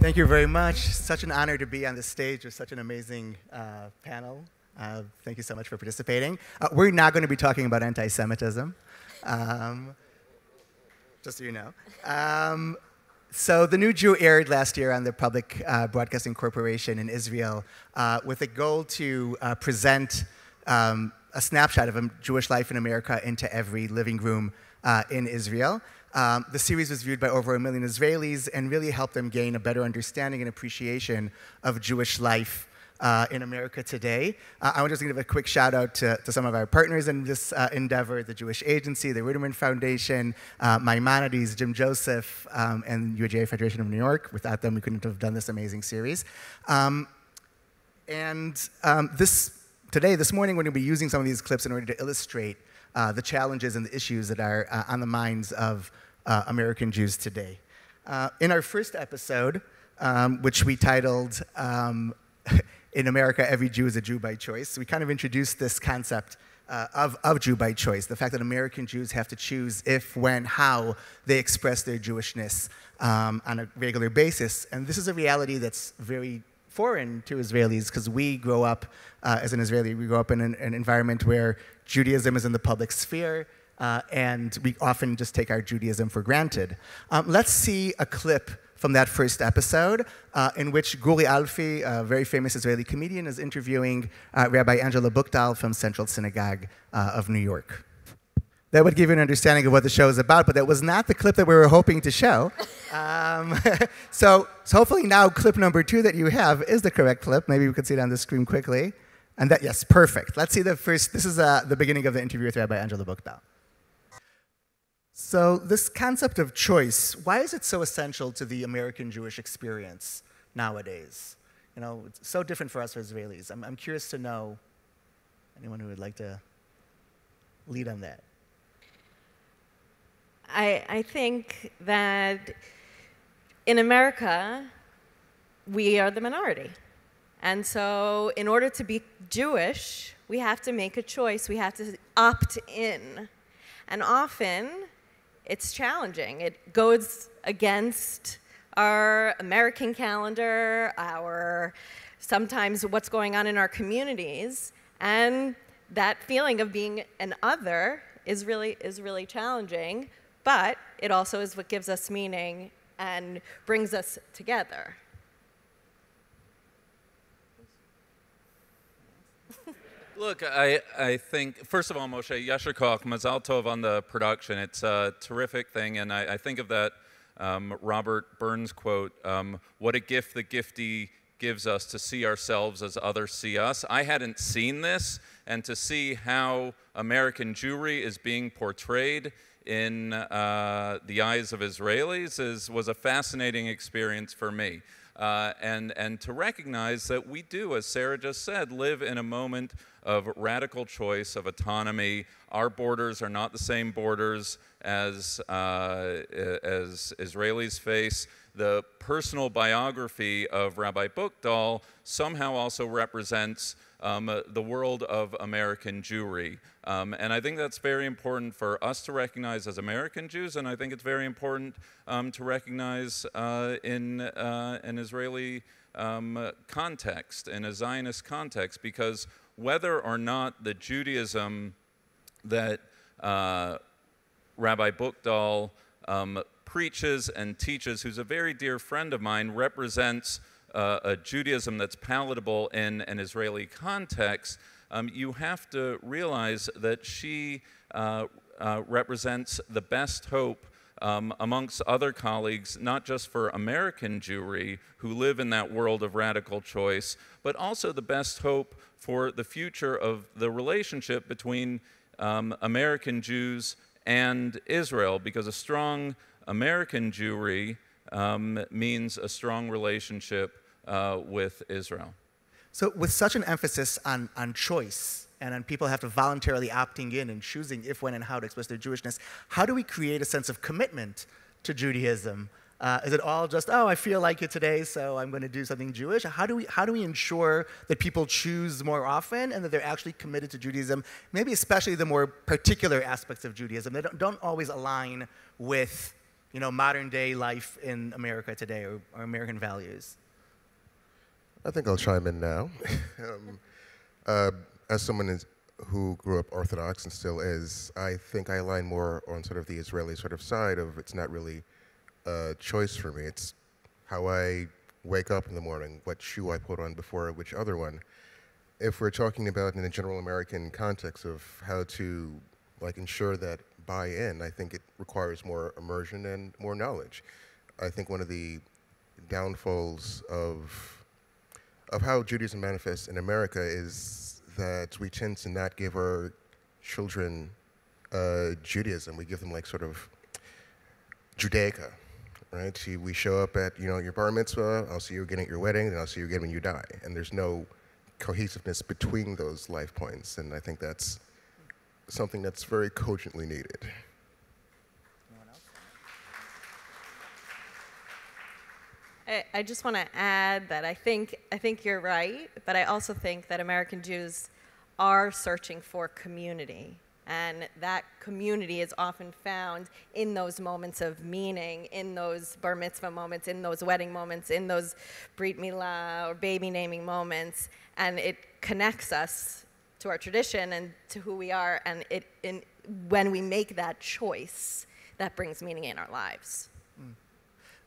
Thank you very much. Such an honor to be on the stage with such an amazing panel. Thank you so much for participating. We're not going to be talking about anti-Semitism, just so you know. So The New Jew aired last year on the Public Broadcasting Corporation in Israel with a goal to present a snapshot of Jewish life in America into every living room in Israel. The series was viewed by over 1 million Israelis and really helped them gain a better understanding and appreciation of Jewish life in America today. I want to just give a quick shout out to some of our partners in this endeavor, the Jewish Agency, the Ruderman Foundation, Maimonides, Jim Joseph, and UJA Federation of New York. Without them, we couldn't have done this amazing series. This morning, we're going to be using some of these clips in order to illustrate the challenges and the issues that are on the minds of American Jews today. In our first episode, which we titled In America, Every Jew is a Jew by Choice, we kind of introduced this concept of Jew by choice, the fact that American Jews have to choose if, when, how they express their Jewishness on a regular basis. And this is a reality that's very foreign to Israelis because we grow up, as an Israeli, we grow up in an environment where Judaism is in the public sphere, and we often just take our Judaism for granted. Let's see a clip from that first episode in which Guri Alfi, a very famous Israeli comedian, is interviewing Rabbi Angela Buchdahl from Central Synagogue of New York. That would give you an understanding of what the show is about, but that was not the clip that we were hoping to show. So hopefully now clip number 2 that you have is the correct clip. Maybe we could see it on the screen quickly. And that, yes, perfect. Let's see the first. This is the beginning of the interview with Rabbi Angela Buchdahl. So this concept of choice, why is it so essential to the American Jewish experience nowadays? You know, it's so different for us as Israelis. I'm curious to know, anyone who would like to lead on that? I think that in America, we are the minority. And so in order to be Jewish, we have to make a choice. We have to opt in. And often, it's challenging. It goes against our American calendar, sometimes what's going on in our communities. And that feeling of being an other is really challenging. But it also is what gives us meaning and brings us together. Look, I think, first of all, Moshe, Yasher Koch, Mazal Tov on the production. It's a terrific thing, and I think of that Robert Burns quote, what a gift the giftee gives us to see ourselves as others see us. I hadn't seen this, and to see how American Jewry is being portrayed in the eyes of Israelis was a fascinating experience for me. And to recognize that we do, as Sarah just said, live in a moment of radical choice, of autonomy. Our borders are not the same borders as Israelis face. The personal biography of Rabbi Buchdahl somehow also represents the world of American Jewry. And I think that's very important for us to recognize as American Jews, and I think it's very important to recognize in an Israeli context, in a Zionist context, because whether or not the Judaism that Rabbi Buchdahl preaches and teaches, who's a very dear friend of mine, represents a Judaism that's palatable in an Israeli context, you have to realize that she represents the best hope amongst other colleagues, not just for American Jewry who live in that world of radical choice, but also the best hope for the future of the relationship between American Jews and Israel, because a strong American Jewry means a strong relationship with Israel. So with such an emphasis on choice and on people have to voluntarily opting in and choosing if, when, and how to express their Jewishness, how do we create a sense of commitment to Judaism? Is it all just, oh, I feel like it today, so I'm going to do something Jewish? How do we ensure that people choose more often and that they're actually committed to Judaism, maybe especially the more particular aspects of Judaism that don't always align with modern day life in America today, or American values? I think I'll chime in now. As someone who grew up Orthodox and still is, I think I align more on sort of the Israeli sort of side of it's not really a choice for me. It's how I wake up in the morning, what shoe I put on before which other one. If we're talking about in a general American context of how to ensure that buy-in, I think it requires more immersion and more knowledge. I think one of the downfalls of how Judaism manifests in America is that we tend to not give our children Judaism. We give them sort of Judaica, right? We show up at your bar mitzvah, I'll see you again at your wedding, and I'll see you again when you die. And there's no cohesiveness between those life points, and I think that's something that's very cogently needed. I just want to add that I think you're right, but I also think that American Jews are searching for community, and that community is often found in those moments of meaning, in those bar mitzvah moments, in those wedding moments, in those brit milah or baby naming moments, and it connects us to our tradition and to who we are, and when we make that choice, that brings meaning in our lives.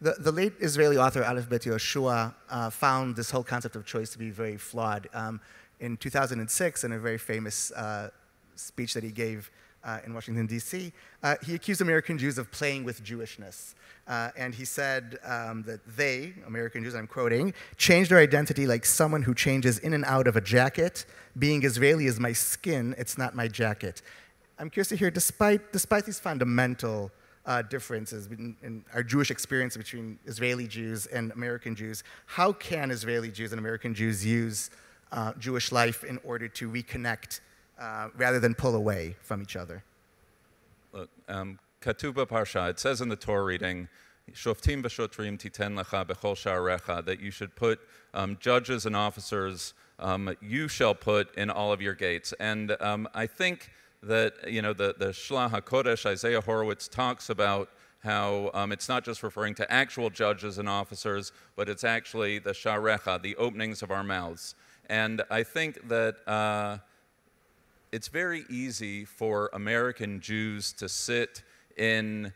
The late Israeli author Aleph Bet Yehoshua found this whole concept of choice to be very flawed. In 2006, in a very famous speech that he gave in Washington, D.C., he accused American Jews of playing with Jewishness. And he said that they, American Jews, I'm quoting, changed their identity like someone who changes in and out of a jacket. Being Israeli is my skin, it's not my jacket. I'm curious to hear, despite these fundamental differences in our Jewish experience between Israeli Jews and American Jews, how can Israeli Jews and American Jews use Jewish life in order to reconnect rather than pull away from each other? Look, Katuv Parsha, it says in the Torah reading, Shoftim v'shotrim titen lecha bechol sha'arecha, that you should put judges and officers, you shall put in all of your gates. And I think that, the Shlach HaKodesh, Isaiah Horowitz, talks about how it's not just referring to actual judges and officers, but it's actually the sha'arecha, the openings of our mouths. And I think that it's very easy for American Jews to sit in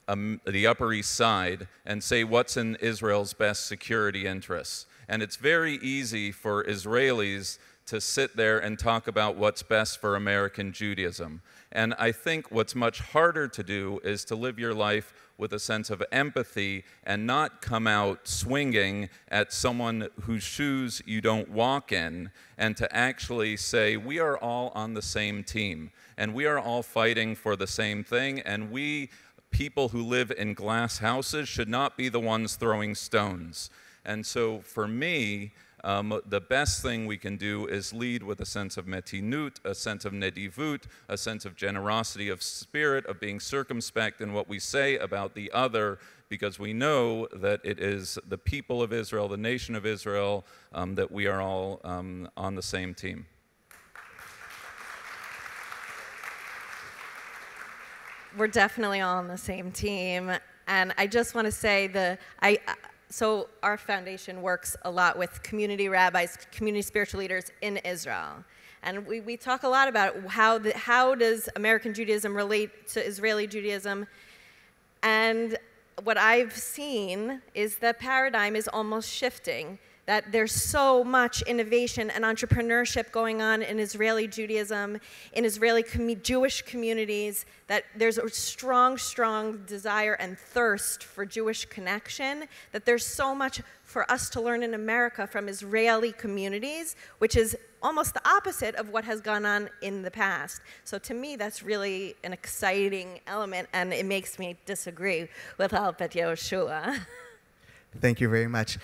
the Upper East Side and say what's in Israel's best security interests. And it's very easy for Israelis to sit there and talk about what's best for American Judaism. And I think what's much harder to do is to live your life with a sense of empathy and not come out swinging at someone whose shoes you don't walk in, and to actually say, we are all on the same team, and we are all fighting for the same thing, and we, people who live in glass houses, should not be the ones throwing stones. And so for me, the best thing we can do is lead with a sense of metinut, a sense of nedivut, a sense of generosity of spirit, of being circumspect in what we say about the other, because we know that it is the people of Israel, the nation of Israel, that we are all on the same team. We're definitely all on the same team, and I just want to say so our foundation works a lot with community rabbis, community spiritual leaders in Israel. And we talk a lot about how does American Judaism relate to Israeli Judaism. And what I've seen is the paradigm is almost shifting, that there's so much innovation and entrepreneurship going on in Israeli Judaism, in Israeli Jewish communities, that there's a strong, strong desire and thirst for Jewish connection, that there's so much for us to learn in America from Israeli communities, which is almost the opposite of what has gone on in the past. So to me, that's really an exciting element, and it makes me disagree with Aleph Bet Yehoshua. Thank you very much.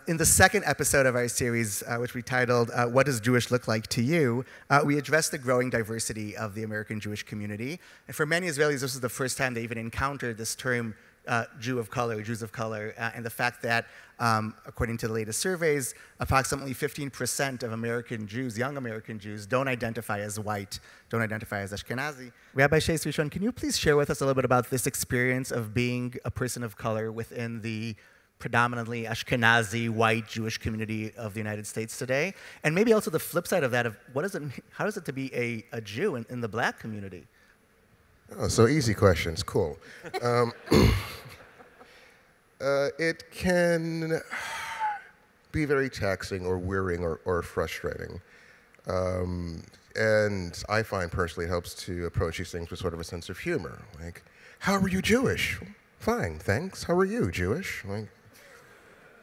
In the second episode of our series, which we titled, What Does Jewish Look Like to You?, we addressed the growing diversity of the American Jewish community. And for many Israelis, this is the first time they even encountered this term Jew of color, Jews of color, and the fact that, according to the latest surveys, approximately 15% of American Jews, young American Jews, don't identify as white, don't identify as Ashkenazi. Rabbi Shais Rishon, can you please share with us a little bit about this experience of being a person of color within the predominantly Ashkenazi, white Jewish community of the United States today? And maybe also the flip side of that, of what does it, how is it to be a Jew in the black community? Oh, so easy questions, cool. It can be very taxing or wearying or frustrating. And I find personally it helps to approach these things with sort of a sense of humor. Like, how are you Jewish? Fine, thanks. How are you Jewish? Like,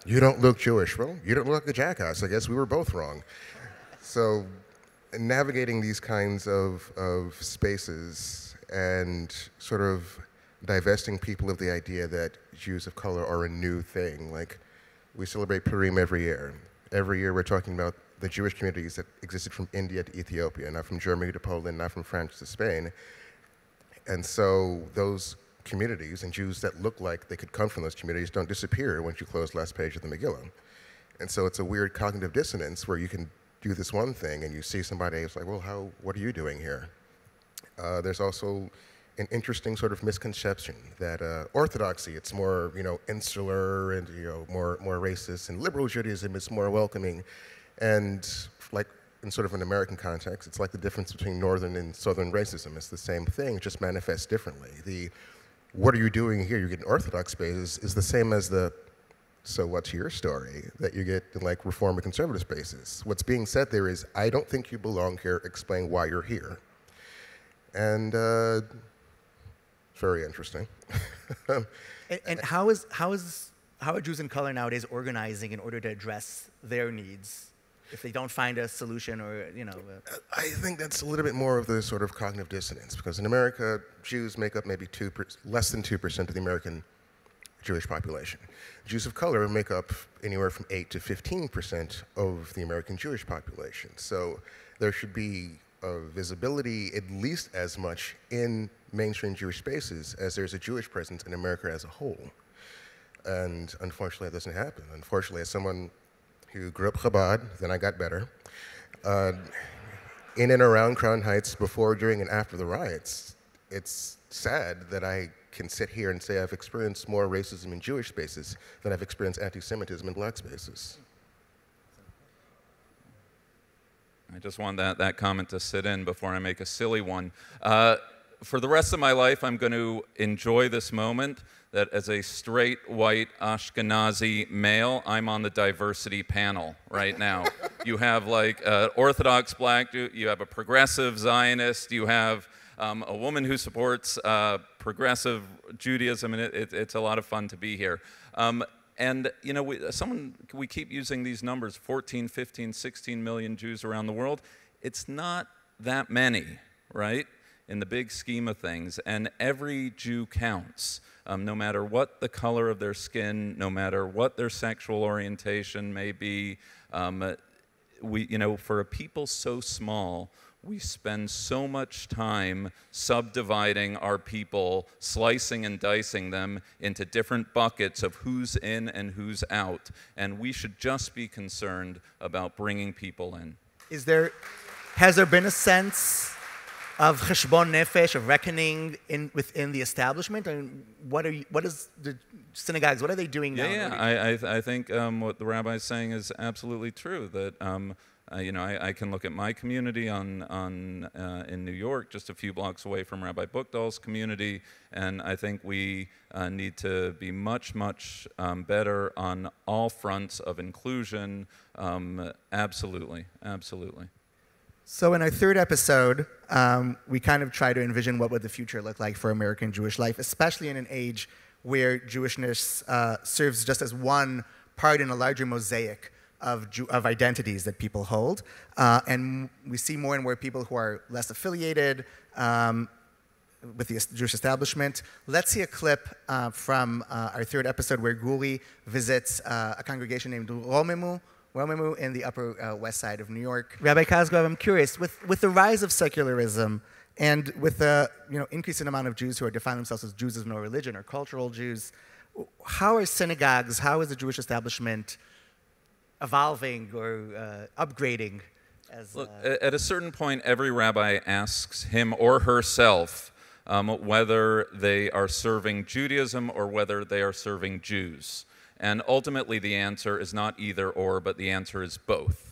you don't look Jewish. Well, you don't look like a jackass. I guess we were both wrong. So navigating these kinds of spaces and sort of divesting people of the idea that Jews of color are a new thing. Like, we celebrate Purim every year. Every year we're talking about the Jewish communities that existed from India to Ethiopia, not from Germany to Poland, not from France to Spain. And so those communities and Jews that look like they could come from those communities don't disappear once you close the last page of the Megillah. And so it's a weird cognitive dissonance where you can do this one thing and you see somebody, it's like, well, what are you doing here? There's also an interesting sort of misconception that Orthodoxy, it's more, insular and, more racist, and liberal Judaism is more welcoming. And like in sort of an American context, it's like the difference between northern and southern racism. It's the same thing, just manifests differently. The what are you doing here? You get in Orthodox spaces is the same as the so what's your story that you get in like Reform and conservative spaces. What's being said there is, I don't think you belong here, explain why you're here. And very interesting. And how are Jews in color nowadays organizing in order to address their needs if they don't find a solution or, I think that's a little bit more of the sort of cognitive dissonance, because in America, Jews make up maybe less than 2% of the American Jewish population. Jews of color make up anywhere from 8 to 15% of the American Jewish population. So there should be visibility at least as much in mainstream Jewish spaces as there's a Jewish presence in America as a whole. And unfortunately, that doesn't happen. Unfortunately, as someone who grew up Chabad, then I got better, in and around Crown Heights before, during, and after the riots, it's sad that I can sit here and say I've experienced more racism in Jewish spaces than I've experienced anti-Semitism in black spaces. I just want that comment to sit in before I make a silly one. For the rest of my life, I'm going to enjoy this moment that as a straight, white, Ashkenazi male, I'm on the diversity panel right now. You have like Orthodox black, you have a progressive Zionist, you have a woman who supports progressive Judaism, and it's a lot of fun to be here. And we keep using these numbers, 14, 15, 16 million Jews around the world. It's not that many, right, in the big scheme of things. And every Jew counts, no matter what the color of their skin, no matter what their sexual orientation may be. For a people so small, we spend so much time subdividing our people, slicing and dicing them into different buckets of who's in and who's out. And we should just be concerned about bringing people in. Has there been a sense of cheshbon nefesh, of reckoning within the establishment? And what is the synagogues, what are they doing now? Yeah, I think what the rabbi is saying is absolutely true, that I can look at my community in New York, just a few blocks away from Rabbi Buchdahl's community, and I think we need to be much, much better on all fronts of inclusion. Absolutely, absolutely. So in our third episode, we kind of try to envision what would the future look like for American Jewish life, especially in an age where Jewishness serves just as one part in a larger mosaic of identities that people hold. And we see more and more people who are less affiliated with the Jewish establishment. Let's see a clip from our third episode where Guri visits a congregation named Romemu in the Upper West Side of New York. Rabbi Cosgrove, I'm curious, with the rise of secularism And with the increasing amount of Jews who are defining themselves as Jews of no religion or cultural Jews, how are synagogues, how is the Jewish establishment evolving or upgrading? Look, at a certain point, every rabbi asks him or herself whether they are serving Judaism or whether they are serving Jews. And ultimately, the answer is not either or, but the answer is both.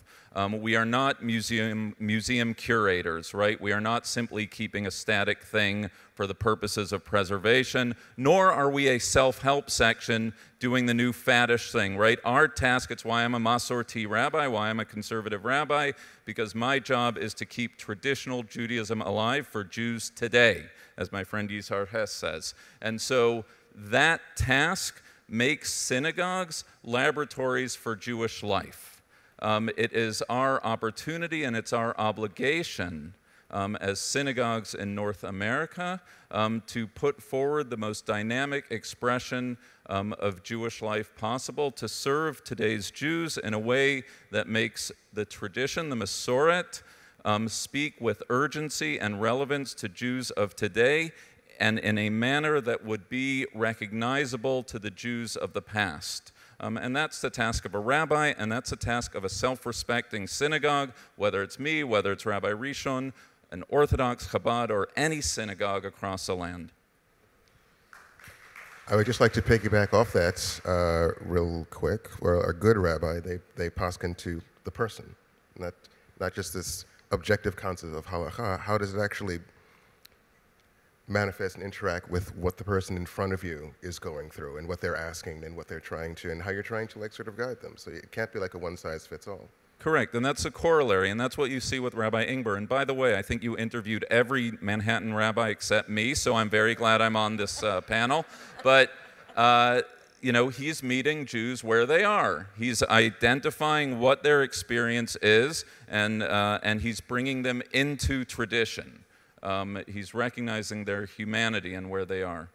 We are not museum curators, right? We are not simply keeping a static thing for the purposes of preservation, nor are we a self-help section doing the new faddish thing, right? Our task, it's why I'm a Masorti rabbi, why I'm a conservative rabbi, because my job is to keep traditional Judaism alive for Jews today, as my friend Yizhar Hess says. And so that task makes synagogues laboratories for Jewish life. It is our opportunity and it's our obligation as synagogues in North America to put forward the most dynamic expression of Jewish life possible, to serve today's Jews in a way that makes the tradition, the Masoret, speak with urgency and relevance to Jews of today, and in a manner that would be recognizable to the Jews of the past. And that's the task of a rabbi, and that's the task of a self-respecting synagogue, whether it's me, whether it's Rabbi Rishon, an Orthodox, Chabad, or any synagogue across the land. I would just like to piggyback off that real quick. Well, a good rabbi, they paskin to the person, not just this objective concept of halacha. How does it actually manifest and interact with what the person in front of you is going through and what they're asking and what they're trying to, and how you're trying to sort of guide them. So it can't be like a one-size-fits-all. Correct, and that's a corollary, and that's what you see with Rabbi Ingber. And by the way, I think you interviewed every Manhattan rabbi except me, so I'm very glad I'm on this panel. But, he's meeting Jews where they are. He's identifying what their experience is, and he's bringing them into tradition. He's recognizing their humanity and where they are.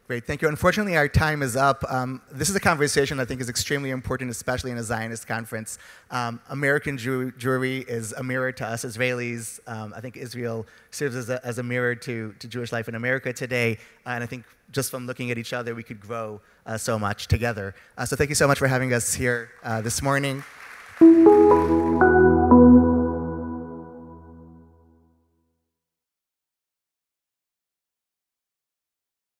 Great, thank you. Unfortunately, our time is up. This is a conversation I think is extremely important, especially in a Zionist conference. American Jewry is a mirror to us Israelis. I think Israel serves as a mirror to Jewish life in America today. And I think just from looking at each other, we could grow so much together. So thank you so much for having us here this morning.